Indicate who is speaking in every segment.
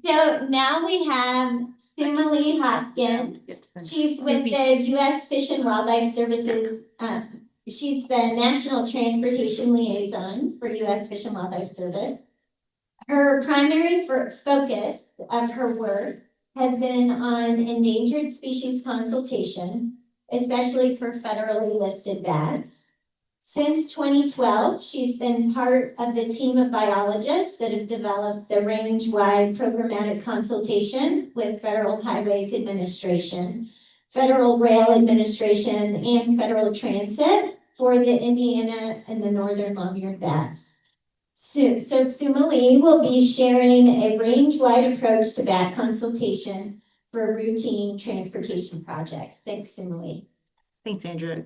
Speaker 1: So now we have Sumalee Hoskin. She's with the U.S. Fish and Wildlife Services. She's the National Transportation Liaison for U.S. Fish and Wildlife Service. Her primary focus of her work has been on endangered species consultation, especially for federally listed bats. Since 2012, she's been part of the team of biologists that have developed the range-wide programmatic consultation with Federal Highways Administration, Federal Rail Administration, and Federal Transit for the Indiana and the Northern long-eared bats. So Sumalee will be sharing a range-wide approach to bat consultation for routine transportation projects. Thanks, Sumalee.
Speaker 2: Thanks, Andrea.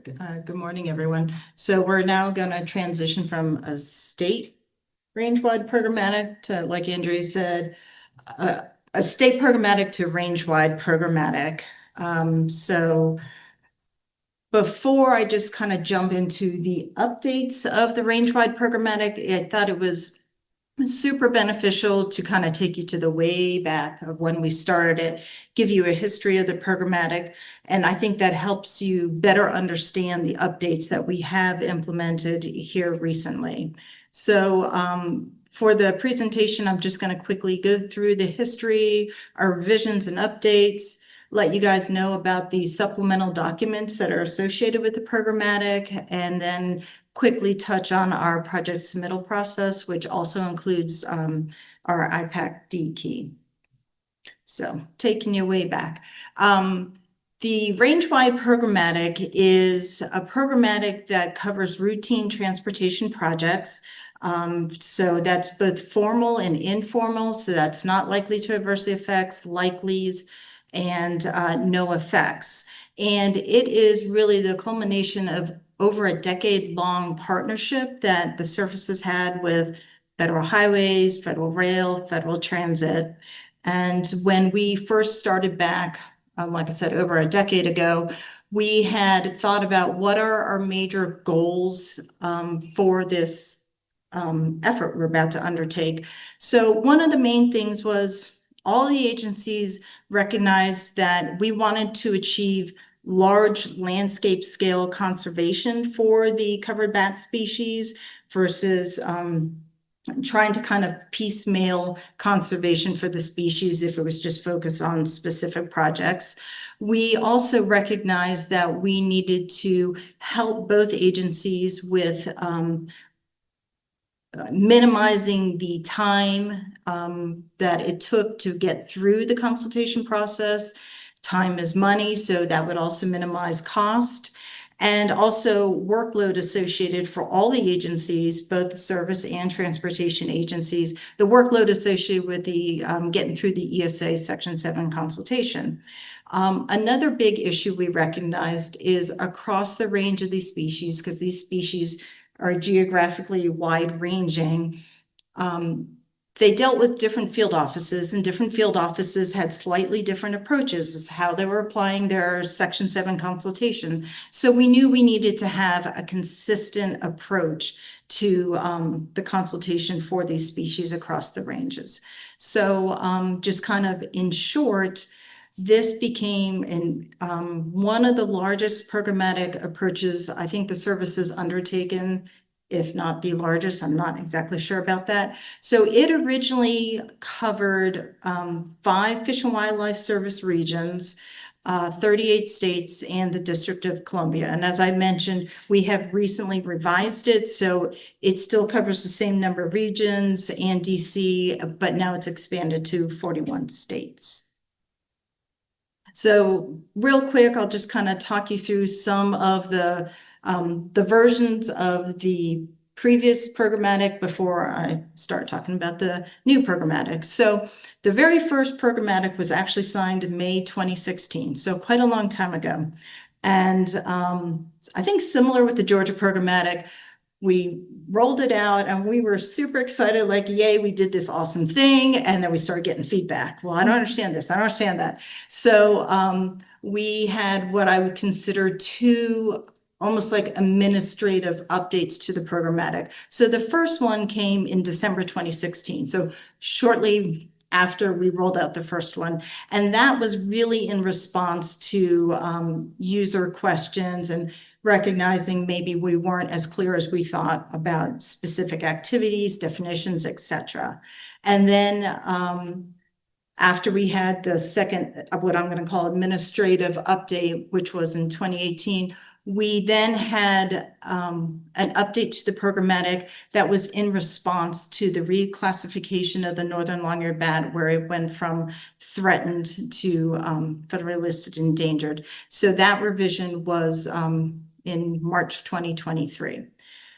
Speaker 2: Good morning, everyone. So we're now going to transition from a state range-wide programmatic to, like Andrea said, a state programmatic to range-wide programmatic. So before I just kind of jump into the updates of the range-wide programmatic, I thought it was super beneficial to kind of take you to the way back of when we started it, give you a history of the programmatic, and I think that helps you better understand the updates that we have implemented here recently. So for the presentation, I'm just going to quickly go through the history, our revisions and updates, let you guys know about the supplemental documents that are associated with the programmatic, and then quickly touch on our project submittal process, which also includes our IPAC-D key. So taking you way back. The range-wide programmatic is a programmatic that covers routine transportation projects. So that's both formal and informal. So that's not likely to adversely affect, likelies, and no effects. And it is really the culmination of over a decade-long partnership that the service has had with federal highways, federal rail, federal transit. And when we first started back, like I said, over a decade ago, we had thought about what are our major goals for this effort we're about to undertake. So one of the main things was all the agencies recognized that we wanted to achieve large landscape scale conservation for the covered bat species versus trying to kind of piecemeal conservation for the species if it was just focused on specific projects. We also recognized that we needed to help both agencies with minimizing the time that it took to get through the consultation process. Time is money, so that would also minimize cost, and also workload associated for all the agencies, both the service and transportation agencies, the workload associated with the getting through the ESA Section 7 consultation. Another big issue we recognized is across the range of these species, because these species are geographically wide-ranging. They dealt with different field offices, and different field offices had slightly different approaches as how they were applying their Section 7 consultation. So we knew we needed to have a consistent approach to the consultation for these species across the ranges. So just kind of in short, this became one of the largest programmatic approaches I think the service has undertaken, if not the largest. I'm not exactly sure about that. So it originally covered 5 Fish and Wildlife Service regions, 38 states, and the District of Columbia. And as I mentioned, we have recently revised it, so it still covers the same number of regions and DC, but now it's expanded to 41 states. So real quick, I'll just kind of talk you through some of the versions of the previous programmatic before I start talking about the new programmatic. So the very first programmatic was actually signed in May 2016, so quite a long time ago. And I think similar with the Georgia programmatic, we rolled it out and we were super excited, like, yay, we did this awesome thing. And then we started getting feedback. Well, I don't understand this. I don't understand that. So we had what I would consider 2 almost like administrative updates to the programmatic. So the first one came in December 2016. So shortly after we rolled out the first one. And that was really in response to user questions and recognizing maybe we weren't as clear as we thought about specific activities, definitions, etc. And then after we had the second, what I'm going to call administrative update, which was in 2018, we then had an update to the programmatic that was in response to the reclassification of the northern long-eared bat, where it went from threatened to federally listed endangered. So that revision was in March 2023.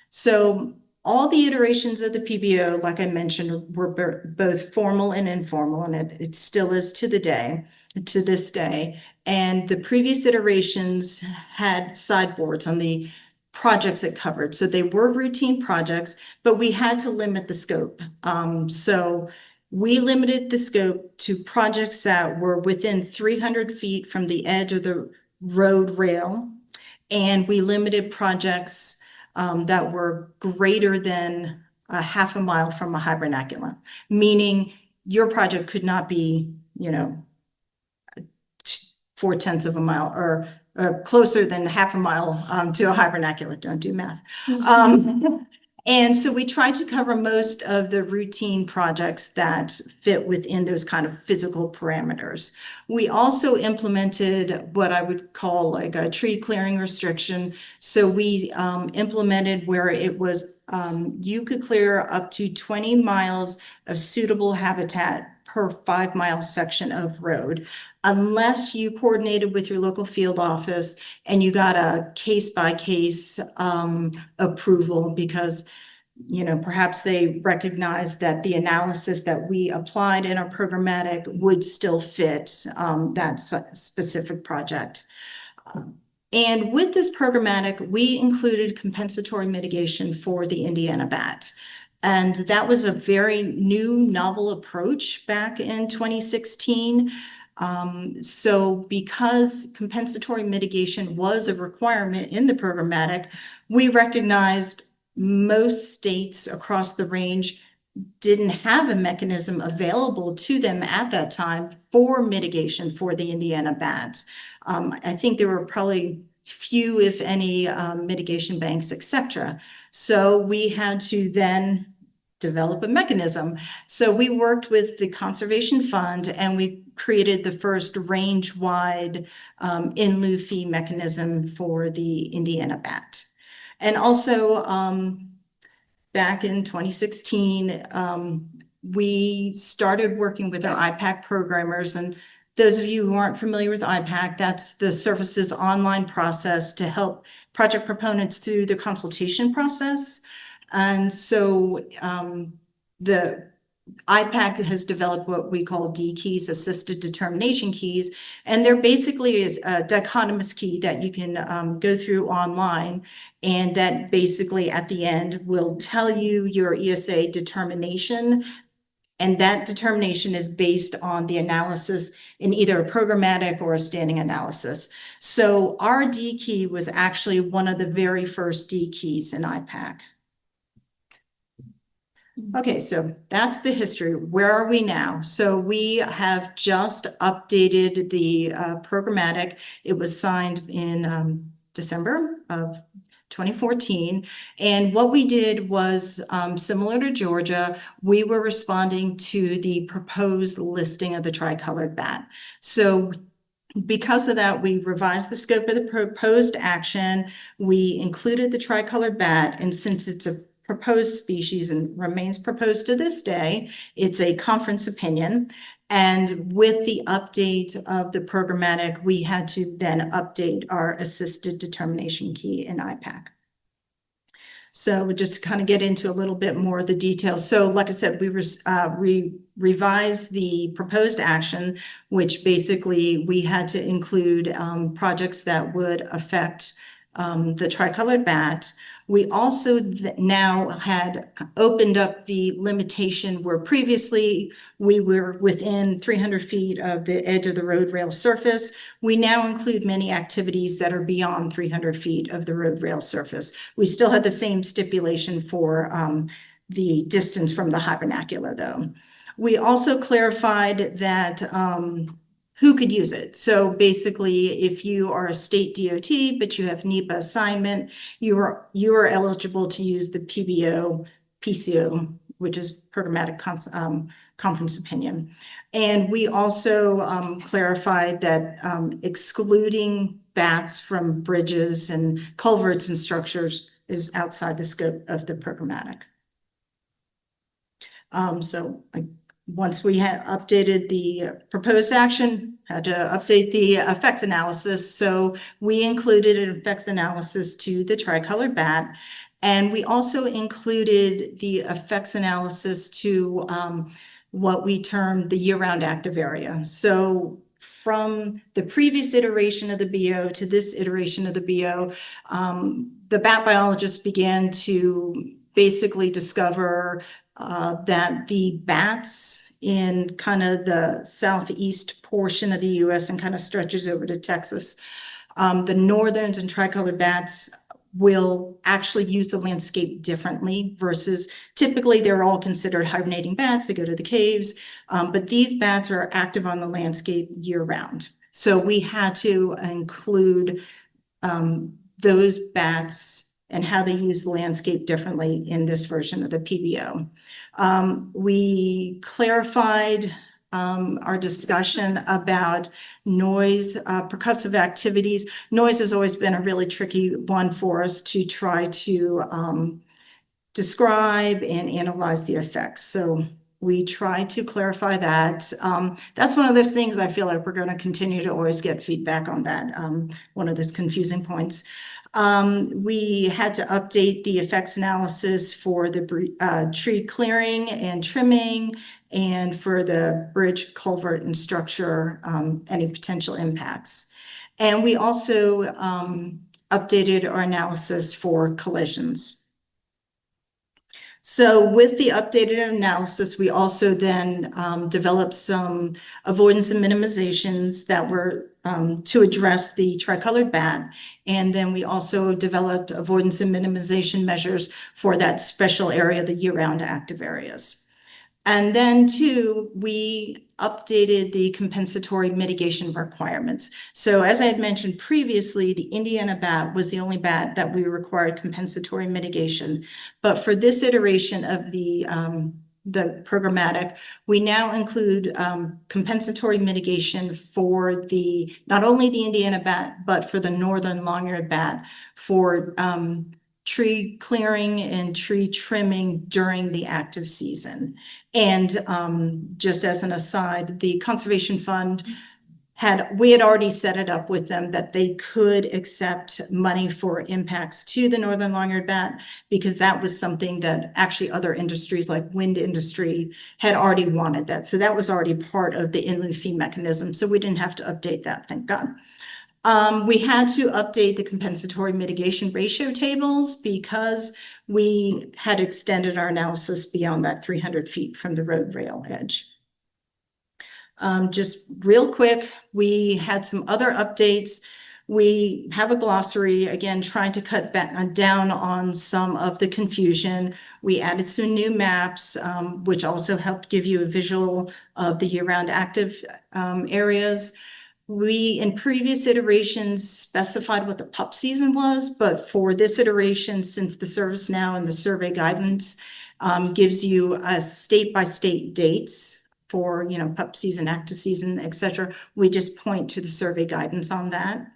Speaker 2: So all the iterations of the PBO, like I mentioned, were both formal and informal, and it still is to this day. And the previous iterations had sideboards on the projects it covered. So they were routine projects, but we had to limit the scope. So we limited the scope to projects that were within 300 feet from the edge of the road rail, and we limited projects that were greater than a half a mile from a hibernaculum, meaning your project could not be, 0.4 of a mile or closer than half a mile to a hibernaculum. Don't do math. And so we tried to cover most of the routine projects that fit within those kind of physical parameters. We also implemented what I would call like a tree clearing restriction. So we implemented where it was, you could clear up to 20 miles of suitable habitat per 5-mile section of road, unless you coordinated with your local field office and you got a case-by-case approval, because perhaps they recognized that the analysis that we applied in our programmatic would still fit that specific project. And with this programmatic, we included compensatory mitigation for the Indiana bat. And that was a very new, novel approach back in 2016. So because compensatory mitigation was a requirement in the programmatic, we recognized most states across the range didn't have a mechanism available to them at that time for mitigation for the Indiana bats. I think there were probably few, if any, mitigation banks, etc. So we had to then develop a mechanism. So we worked with the Conservation Fund and we created the first range-wide in lieu fee mechanism for the Indiana bat. And also back in 2016, we started working with our IPAC programmers. And those of you who aren't familiar with IPAC, that's the service's online process to help project proponents through the consultation process. And so the IPAC has developed what we call D keys, assisted determination keys, and they're basically is a dichotomous key that you can go through online, and that basically at the end will tell you your ESA determination, and that determination is based on the analysis in either a programmatic or a standing analysis. So our D key was actually one of the very first D keys in IPAC. Okay, so that's the history. Where are we now? So we have just updated the programmatic. It was signed in December of 2014. And what we did was similar to Georgia, we were responding to the proposed listing of the tricolored bat. So because of that, we revised the scope of the proposed action. We included the tricolored bat, and since it's a proposed species and remains proposed to this day, it's a conference opinion. And with the update of the programmatic, we had to then update our assisted determination key in IPAC. So we just kind of get into a little bit more of the details. So like I said, we revised the proposed action, which basically we had to include projects that would affect the tricolored bat. We also now had opened up the limitation where previously we were within 300 feet of the edge of the road rail surface. We now include many activities that are beyond 300 feet of the road rail surface. We still had the same stipulation for the distance from the hibernacula though. We also clarified that who could use it. So basically, if you are a state DOT, but you have NEPA assignment, you are eligible to use the PCO, which is programmatic conference opinion. And we also clarified that excluding bats from bridges and culverts and structures is outside the scope of the programmatic. Once we had updated the proposed action, had to update the effects analysis. So we included an effects analysis to the tricolored bat. And we also included the effects analysis to what we termed the year-round active area. So from the previous iteration of the BO to this iteration of the BO, the bat biologists began to basically discover that the bats in kind of the southeast portion of the US and kind of stretches over to Texas, the northerns and tricolored bats will actually use the landscape differently versus typically they're all considered hibernating bats. They go to the caves, but these bats are active on the landscape year round. So we had to include those bats and how they use the landscape differently in this version of the PBO. We clarified our discussion about noise, percussive activities. Noise has always been a really tricky one for us to try to describe and analyze the effects. So we try to clarify that. That's one of those things I feel like we're going to continue to always get feedback on that. One of those confusing points. We had to update the effects analysis for the tree clearing and trimming and for the bridge, culvert, and structure, any potential impacts. And we also updated our analysis for collisions. So with the updated analysis, we also then developed some avoidance and minimizations that were to address the tricolored bat. And then we also developed avoidance and minimization measures for that special area, the year-round active areas. And then too, we updated the compensatory mitigation requirements. So as I had mentioned previously, the Indiana bat was the only bat that we required compensatory mitigation. But for this iteration of the programmatic, we now include compensatory mitigation for not only the Indiana bat, but for the northern long-eared bat for tree clearing and tree trimming during the active season. And just as an aside, the Conservation Fund we had already set it up with them that they could accept money for impacts to the northern long-eared bat, because that was something that actually other industries like wind industry had already wanted that. So that was already part of the in lieu fee mechanism. So we didn't have to update that, thank God. We had to update the compensatory mitigation ratio tables because we had extended our analysis beyond that 300 feet from the road rail edge. Just real quick, we had some other updates. We have a glossary, again, trying to cut down on some of the confusion. We added some new maps, which also helped give you a visual of the year-round active areas. We, in previous iterations, specified what the pup season was, but for this iteration, since the service now and the survey guidance gives you a state-by-state dates for, pup season, active season, et cetera, we just point to the survey guidance on that.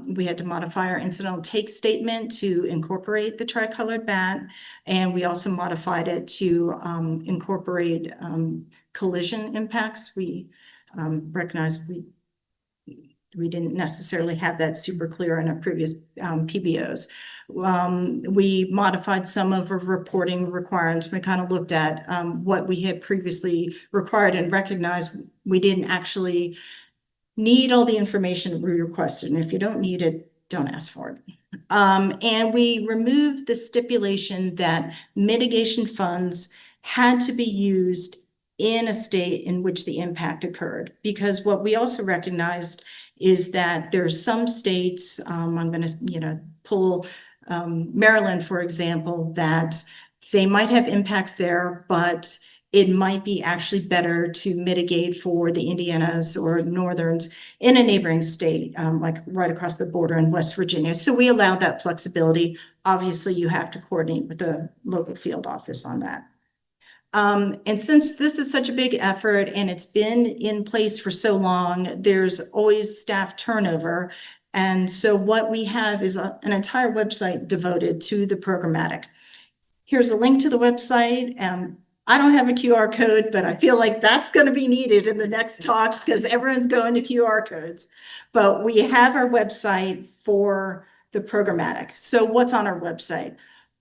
Speaker 2: We had to modify our incidental take statement to incorporate the tricolored bat, and we also modified it to incorporate collision impacts. We recognized we didn't necessarily have that super clear in our previous PBOs. We modified some of our reporting requirements. We kind of looked at what we had previously required and recognized we didn't actually need all the information we requested. And if you don't need it, don't ask for it. And we removed the stipulation that mitigation funds had to be used in a state in which the impact occurred, because what we also recognized is that there's some states, I'm going to, pull Maryland, for example, that they might have impacts there, but it might be actually better to mitigate for the Indianas or Northerns in a neighboring state, like right across the border in West Virginia. So we allow that flexibility. Obviously, you have to coordinate with the local field office on that. And since this is such a big effort and it's been in place for so long, there's always staff turnover. And so what we have is an entire website devoted to the programmatic. Here's a link to the website. I don't have a QR code, but I feel like that's going to be needed in the next talks because everyone's going to QR codes. But we have our website for the programmatic. So what's on our website?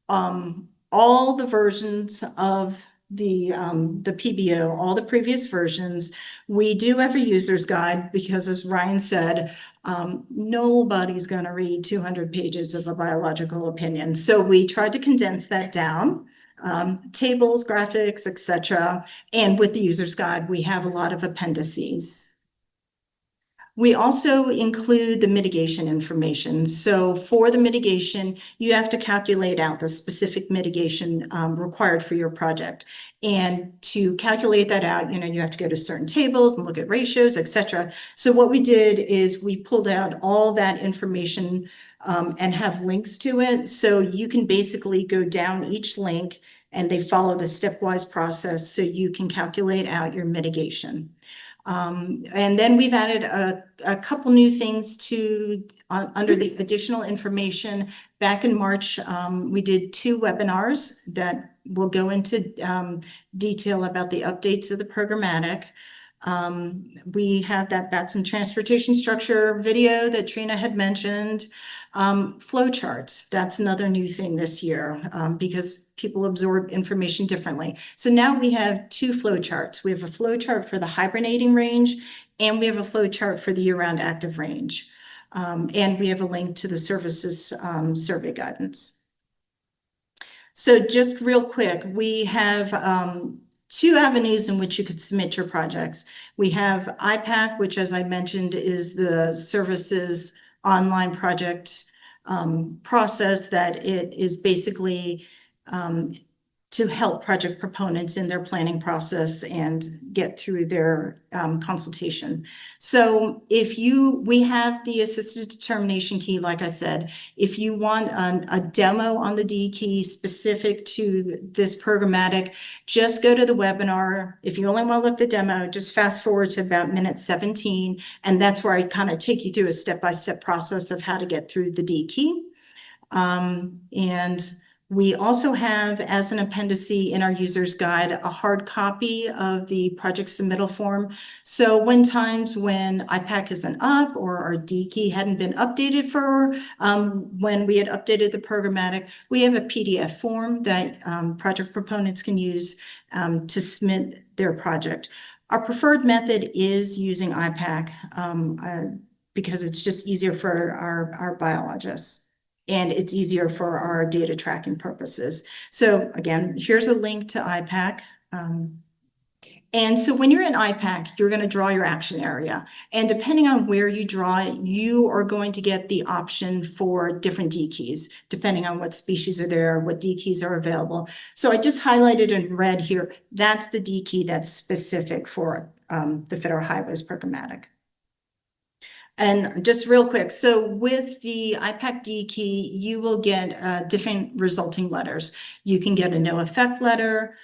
Speaker 2: All the versions of the PBO, all the previous versions. We do have a user's guide because, as Ryan said, nobody's going to read 200 pages of a biological opinion. So we tried to condense that down, tables, graphics, etc. And with the user's guide, we have a lot of appendices. We also include the mitigation information. So for the mitigation, you have to calculate out the specific mitigation required for your project. And to calculate that out, you have to go to certain tables and look at ratios, etc. So what we did is we pulled out all that information and have links to it. So you can basically go down each link and they follow the stepwise process so you can calculate out your mitigation. And then we've added a couple new things to under the additional information. Back in March, we did 2 webinars that will go into detail about the updates of the programmatic. We have that Batson transportation structure video that Trina had mentioned. Flow charts, that's another new thing this year because people absorb information differently. So now we have 2 flow charts. We have a flow chart for the hibernating range, and we have a flow chart for the year-round active range. And we have a link to the services survey guidance. So just real quick, we have 2 avenues in which you could submit your projects. We have IPAC, which, as I mentioned, is the services online project process that it is basically to help project proponents in their planning process and get through their consultation. So we have the assisted determination key, like I said. If you want a demo on the D key specific to this programmatic, just go to the webinar. If you only want to look at the demo, just fast forward to about minute 17, and that's where I kind of take you through a step-by-step process of how to get through the D key. And we also have, as an appendice in our user's guide, a hard copy of the project submittal form. So when IPAC isn't up or our D key hadn't been updated for when we had updated the programmatic, we have a PDF form that project proponents can use to submit their project. Our preferred method is using IPAC because it's just easier for our biologists. And it's easier for our data tracking purposes. So again, here's a link to IPAC. And so when you're in IPAC, you're going to draw your action area. And depending on where you draw it, you are going to get the option for different D keys, depending on what species are there, what D keys are available. So I just highlighted in red here, that's the D key that's specific for the Federal Highways programmatic. And just real quick, so with the IPAC D key, you will get different resulting letters. You can get a no effect letter.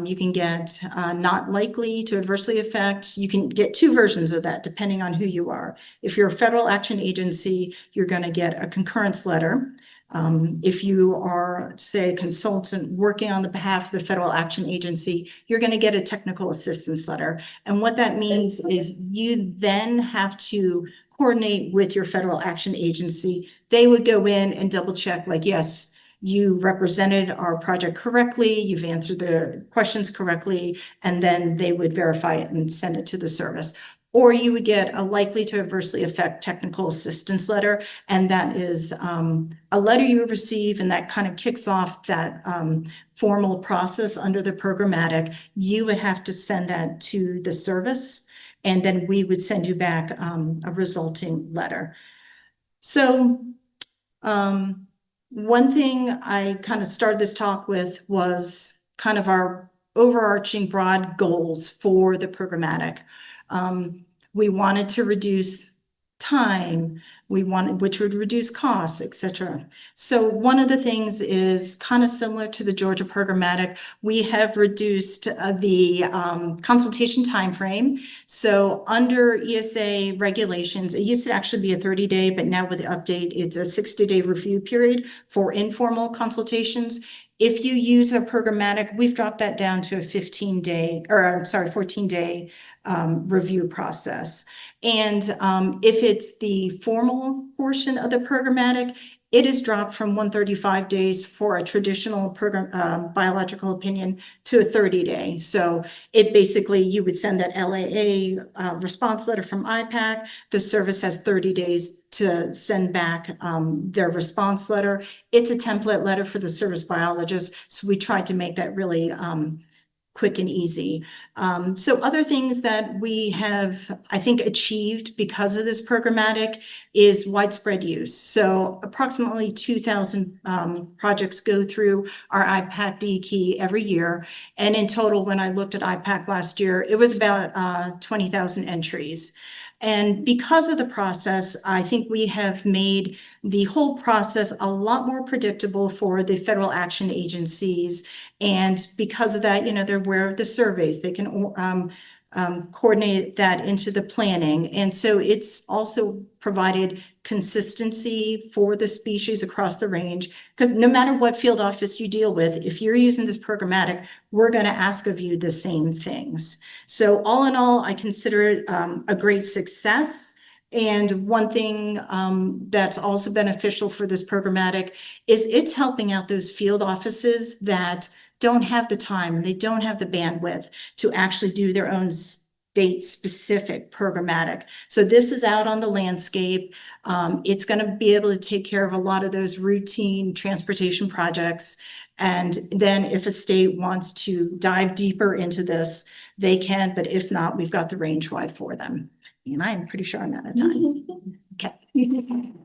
Speaker 2: You can get not likely to adversely affect. You can get 2 versions of that depending on who you are. If you're a federal action agency, you're going to get a concurrence letter. If you are, say, a consultant working on the behalf of the federal action agency, you're going to get a technical assistance letter. And what that means is you then have to coordinate with your federal action agency. They would go in and double check, like, yes, you represented our project correctly, you've answered the questions correctly, and then they would verify it and send it to the service. Or you would get a likely to adversely affect technical assistance letter, and that is a letter you receive, and that kind of kicks off that formal process under the programmatic. You would have to send that to the service, and then we would send you back a resulting letter. So one thing I kind of started this talk with was kind of our overarching broad goals for the programmatic. We wanted to reduce time, which would reduce costs, et cetera. So one of the things is kind of similar to the Georgia programmatic. We have reduced the consultation timeframe. So under ESA regulations, it used to actually be a 30-day, but now with the update, it's a 60-day review period for informal consultations. If you use a programmatic, we've dropped that down to a 14-day review process. And if it's the formal portion of the programmatic, it is dropped from 135 days for a traditional program biological opinion to a 30-day. So it basically, you would send that LAA response letter from IPAC. The service has 30 days to send back their response letter. It's a template letter for the service biologist. So we tried to make that really quick and easy. So other things that we have, I think, achieved because of this programmatic is widespread use. So approximately 2,000 projects go through our IPAC D key every year. And in total, when I looked at IPAC last year, it was about 20,000 entries. And because of the process, I think we have made the whole process a lot more predictable for the federal action agencies. And because of that, they're aware of the surveys. They can coordinate that into the planning. And so it's also provided consistency for the species across the range, because no matter what field office you deal with, if you're using this programmatic, we're going to ask of you the same things. So all in all, I consider it a great success. And one thing that's also beneficial for this programmatic is it's helping out those field offices that don't have the time and they don't have the bandwidth to actually do their own state-specific programmatic. So this is out on the landscape. It's going to be able to take care of a lot of those routine transportation projects. And then if a state wants to dive deeper into this, they can, but if not, we've got the range wide for them. And I'm pretty sure I'm out of time. Okay.